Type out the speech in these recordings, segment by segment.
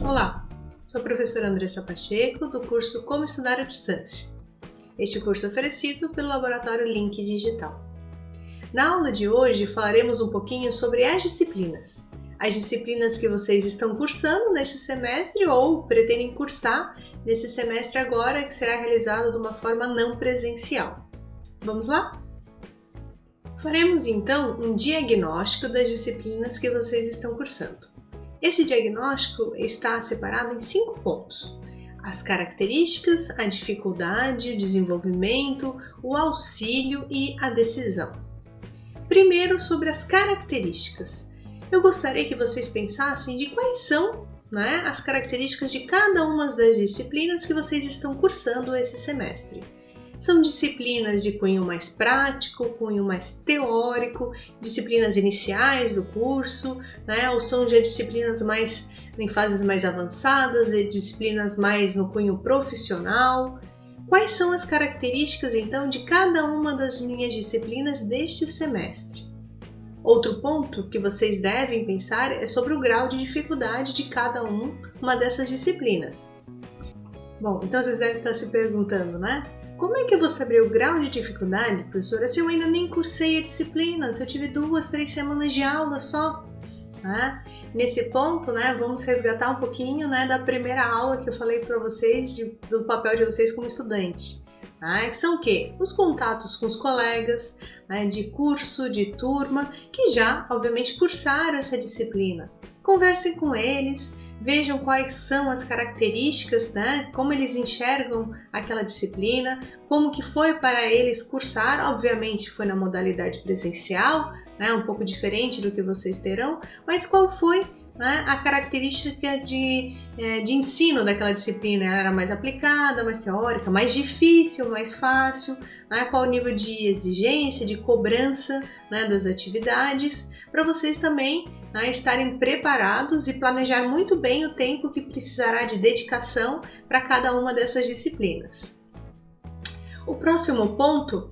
Olá, sou a professora Andressa Pacheco, do curso Como Estudar à Distância. Este curso é oferecido pelo Laboratório Link Digital. Na aula de hoje falaremos um pouquinho sobre as disciplinas que vocês estão cursando neste semestre ou pretendem cursar nesse semestre agora, que será realizado de uma forma não presencial. Vamos lá? Faremos então um diagnóstico das disciplinas que vocês estão cursando. Esse diagnóstico está separado em 5 pontos: as características, a dificuldade, o desenvolvimento, o auxílio e a decisão. Primeiro, sobre as características. Eu gostaria que vocês pensassem de quais são, as características de cada uma das disciplinas que vocês estão cursando esse semestre. São disciplinas de cunho mais prático, cunho mais teórico, disciplinas iniciais do curso, ou são já disciplinas mais em fases mais avançadas, disciplinas mais no cunho profissional. Quais são as características, então, de cada uma das minhas disciplinas deste semestre? Outro ponto que vocês devem pensar é sobre o grau de dificuldade de cada uma dessas disciplinas. Bom, então vocês devem estar se perguntando, como é que eu vou saber o grau de dificuldade, professora, se eu ainda nem cursei a disciplina, se eu tive 2, 3 semanas de aula só? Nesse ponto, vamos resgatar um pouquinho da primeira aula que eu falei para vocês, do papel de vocês como estudante. Que são o quê? Os contatos com os colegas, de curso, de turma, que já, obviamente, cursaram essa disciplina. Conversem com eles, vejam quais são as características, como eles enxergam aquela disciplina, como que foi para eles cursar. Obviamente foi na modalidade presencial, um pouco diferente do que vocês terão, mas qual foi a característica de ensino daquela disciplina? Ela era mais aplicada, mais teórica, mais difícil, mais fácil? Qual o nível de exigência, de cobrança das atividades? Para vocês também estarem preparados e planejar muito bem o tempo que precisará de dedicação para cada uma dessas disciplinas. O próximo ponto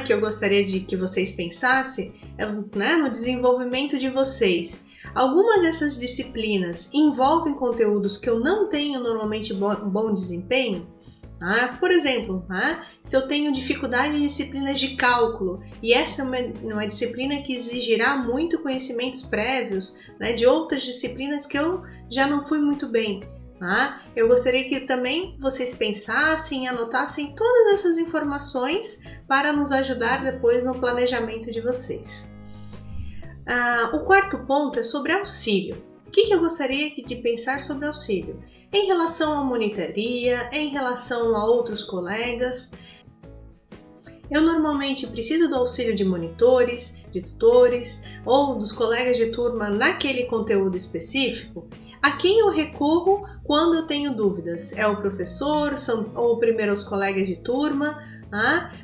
que eu gostaria de que vocês pensassem é no desenvolvimento de vocês. Algumas dessas disciplinas envolvem conteúdos que eu não tenho normalmente bom desempenho. Por exemplo, se eu tenho dificuldade em disciplinas de cálculo e essa é uma disciplina que exigirá muito conhecimentos prévios de outras disciplinas que eu já não fui muito bem, eu gostaria que também vocês pensassem e anotassem todas essas informações para nos ajudar depois no planejamento de vocês. O quarto ponto é sobre auxílio. O que eu gostaria de pensar sobre auxílio? Em relação à monitoria, em relação a outros colegas. Eu normalmente preciso do auxílio de monitores, de tutores ou dos colegas de turma naquele conteúdo específico. A quem eu recorro quando eu tenho dúvidas? É o professor ou primeiro os colegas de turma?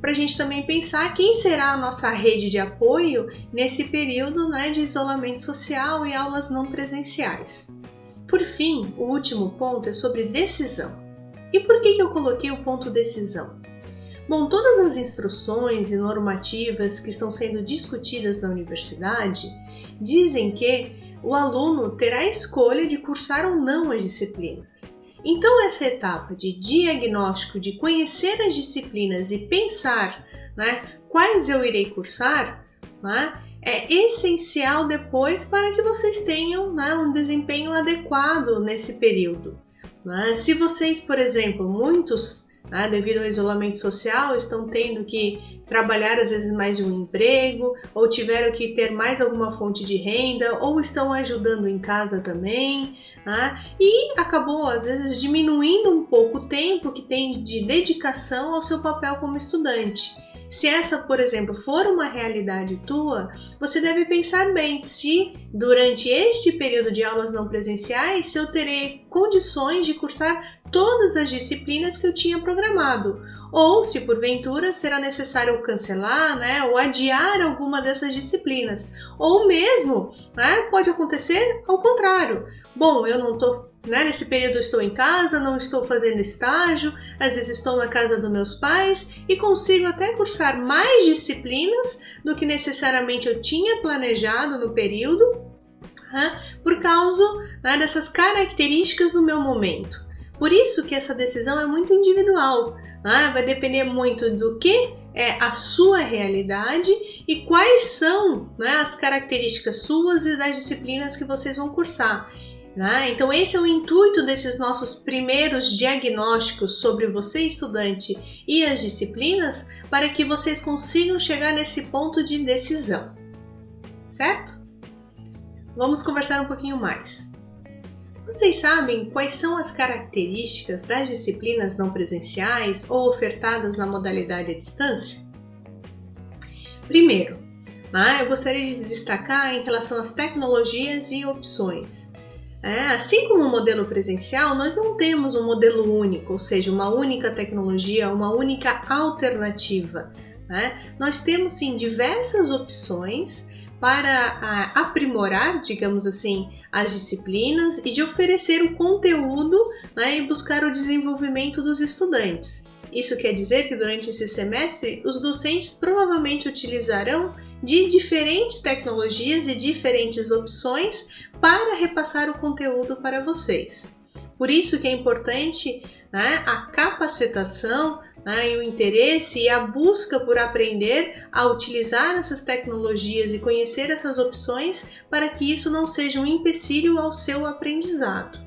Para a gente também pensar quem será a nossa rede de apoio nesse período de isolamento social e aulas não presenciais. Por fim, o último ponto é sobre decisão. E por que eu coloquei o ponto decisão? Bom, todas as instruções e normativas que estão sendo discutidas na universidade dizem que o aluno terá a escolha de cursar ou não as disciplinas. Então, essa etapa de diagnóstico, de conhecer as disciplinas e pensar quais eu irei cursar, é essencial depois para que vocês tenham um desempenho adequado nesse período. Se vocês, por exemplo, muitos, devido ao isolamento social, estão tendo que trabalhar às vezes mais de um emprego, ou tiveram que ter mais alguma fonte de renda, ou estão ajudando em casa também, e acabou às vezes diminuindo um pouco o tempo que tem de dedicação ao seu papel como estudante. Se essa, por exemplo, for uma realidade tua, você deve pensar bem se durante este período de aulas não presenciais, se eu terei condições de cursar todas as disciplinas que eu tinha programado, ou se porventura será necessário cancelar, ou adiar alguma dessas disciplinas, ou mesmo, pode acontecer ao contrário. Bom, eu não estou, nesse período eu estou em casa, não estou fazendo estágio, às vezes estou na casa dos meus pais e consigo até cursar mais disciplinas do que necessariamente eu tinha planejado no período, por causa, né, dessas características do meu momento. Por isso que essa decisão é muito individual, né? Vai depender muito do que é a sua realidade e quais são, né, as características suas e das disciplinas que vocês vão cursar. Né? Então esse é o intuito desses nossos primeiros diagnósticos sobre você, estudante, e as disciplinas, para que vocês consigam chegar nesse ponto de decisão, certo? Vamos conversar um pouquinho mais. Vocês sabem quais são as características das disciplinas não presenciais ou ofertadas na modalidade à distância? Primeiro, eu gostaria de destacar em relação às tecnologias e opções. Assim como o modelo presencial, nós não temos um modelo único, ou seja, uma única tecnologia, uma única alternativa. Nós temos sim diversas opções para aprimorar, digamos assim, as disciplinas e de oferecer o conteúdo, e buscar o desenvolvimento dos estudantes. Isso quer dizer que durante esse semestre os docentes provavelmente utilizarão de diferentes tecnologias e diferentes opções para repassar o conteúdo para vocês. Por isso que é importante, a capacitação, e o interesse e a busca por aprender a utilizar essas tecnologias e conhecer essas opções para que isso não seja um empecilho ao seu aprendizado.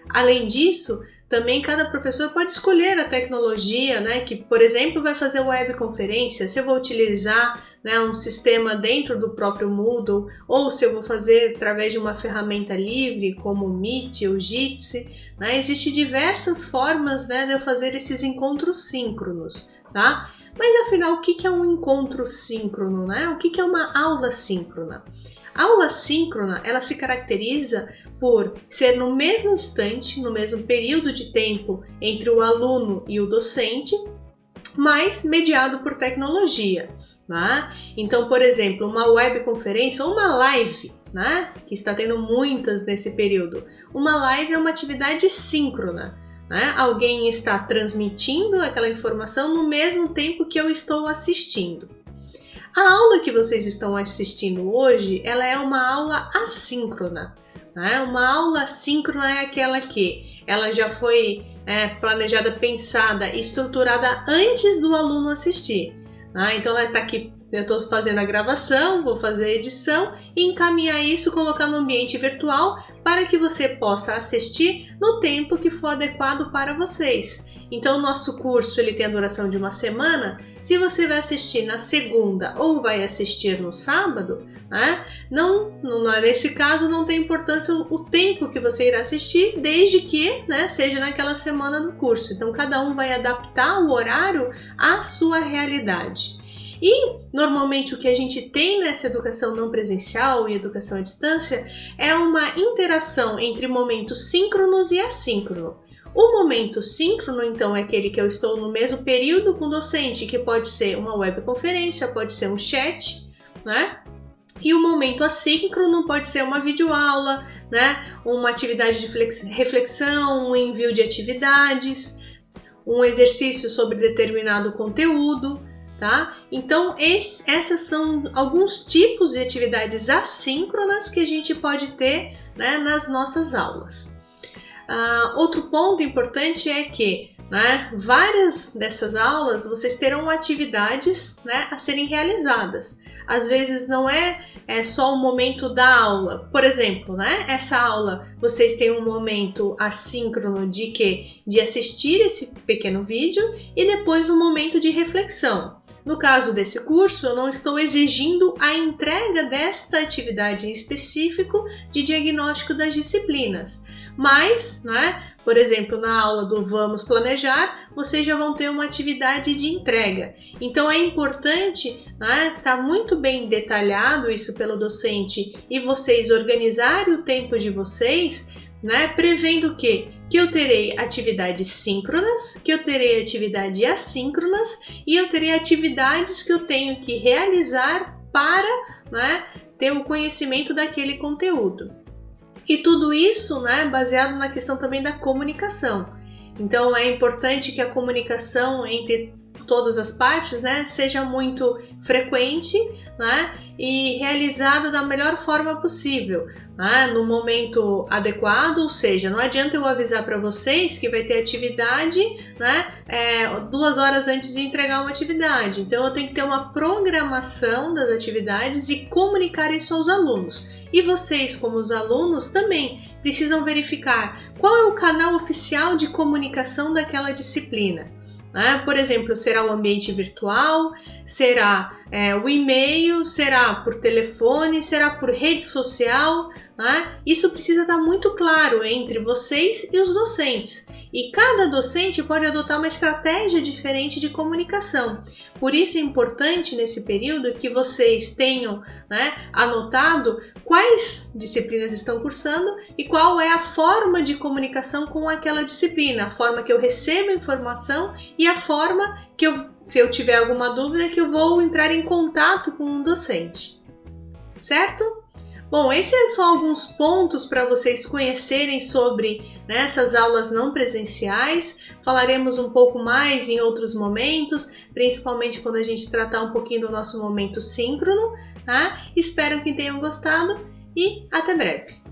Além disso, também cada professor pode escolher a tecnologia, que, por exemplo, vai fazer webconferência, se eu vou utilizar um sistema dentro do próprio Moodle, ou se eu vou fazer através de uma ferramenta livre, como o Meet ou Jitsi. Existem diversas formas, de eu fazer esses encontros síncronos, tá? Mas afinal, o que é um encontro síncrono, O que é uma aula síncrona? A aula síncrona, ela se caracteriza por ser no mesmo instante, no mesmo período de tempo entre o aluno e o docente, mas mediado por tecnologia. Então, por exemplo, uma webconferência ou uma live, que está tendo muitas nesse período. Uma live é uma atividade síncrona. Alguém está transmitindo aquela informação no mesmo tempo que eu estou assistindo. A aula que vocês estão assistindo hoje, ela é uma aula assíncrona. Uma aula assíncrona é aquela que ela já foi planejada, pensada, estruturada antes do aluno assistir. Então ela está aqui, eu estou fazendo a gravação, vou fazer a edição e encaminhar isso, colocar no ambiente virtual para que você possa assistir no tempo que for adequado para vocês. Então o nosso curso ele tem a duração de uma semana. Se você vai assistir na segunda ou vai assistir no sábado, nesse caso não tem importância o tempo que você irá assistir, desde que seja naquela semana do curso. Então cada um vai adaptar o horário à sua realidade. E normalmente o que a gente tem nessa educação não presencial e educação à distância é uma interação entre momentos síncronos e assíncronos. O momento síncrono, então, é aquele que eu estou no mesmo período com o docente, que pode ser uma webconferência, pode ser um chat, E o momento assíncrono pode ser uma videoaula, uma atividade de reflexão, um envio de atividades, um exercício sobre determinado conteúdo, tá? Então, essas são alguns tipos de atividades assíncronas que a gente pode ter, nas nossas aulas. Outro ponto importante é que várias dessas aulas vocês terão atividades a serem realizadas. Às vezes não é só o momento da aula. Por exemplo, essa aula vocês têm um momento assíncrono de assistir esse pequeno vídeo e depois um momento de reflexão. No caso desse curso, eu não estou exigindo a entrega desta atividade em específico de diagnóstico das disciplinas. Mas, por exemplo, na aula do Vamos Planejar, vocês já vão ter uma atividade de entrega. Então é importante, tá muito bem detalhado isso pelo docente e vocês organizarem o tempo de vocês, prevendo que eu terei atividades síncronas, que eu terei atividades assíncronas e eu terei atividades que eu tenho que realizar para ter o conhecimento daquele conteúdo. E tudo isso, baseado na questão também da comunicação. Então, é importante que a comunicação entre todas as partes, né, seja muito frequente, né, e realizada da melhor forma possível, né, no momento adequado, ou seja, não adianta eu avisar para vocês que vai ter atividade, né, 2 horas antes de entregar uma atividade. Então eu tenho que ter uma programação das atividades e comunicar isso aos alunos. E vocês, como os alunos, também precisam verificar qual é o canal oficial de comunicação daquela disciplina. Por exemplo, será o ambiente virtual, será o e-mail, será por telefone, será por rede social, né? Isso precisa estar muito claro entre vocês e os docentes. E cada docente pode adotar uma estratégia diferente de comunicação. Por isso é importante nesse período que vocês tenham, né, anotado quais disciplinas estão cursando e qual é a forma de comunicação com aquela disciplina, a forma que eu recebo informação e a forma que se eu tiver alguma dúvida, que eu vou entrar em contato com um docente. Certo? Bom, esses são alguns pontos para vocês conhecerem sobre, né, essas aulas não presenciais. Falaremos um pouco mais em outros momentos, principalmente quando a gente tratar um pouquinho do nosso momento síncrono, tá? Espero que tenham gostado e até breve!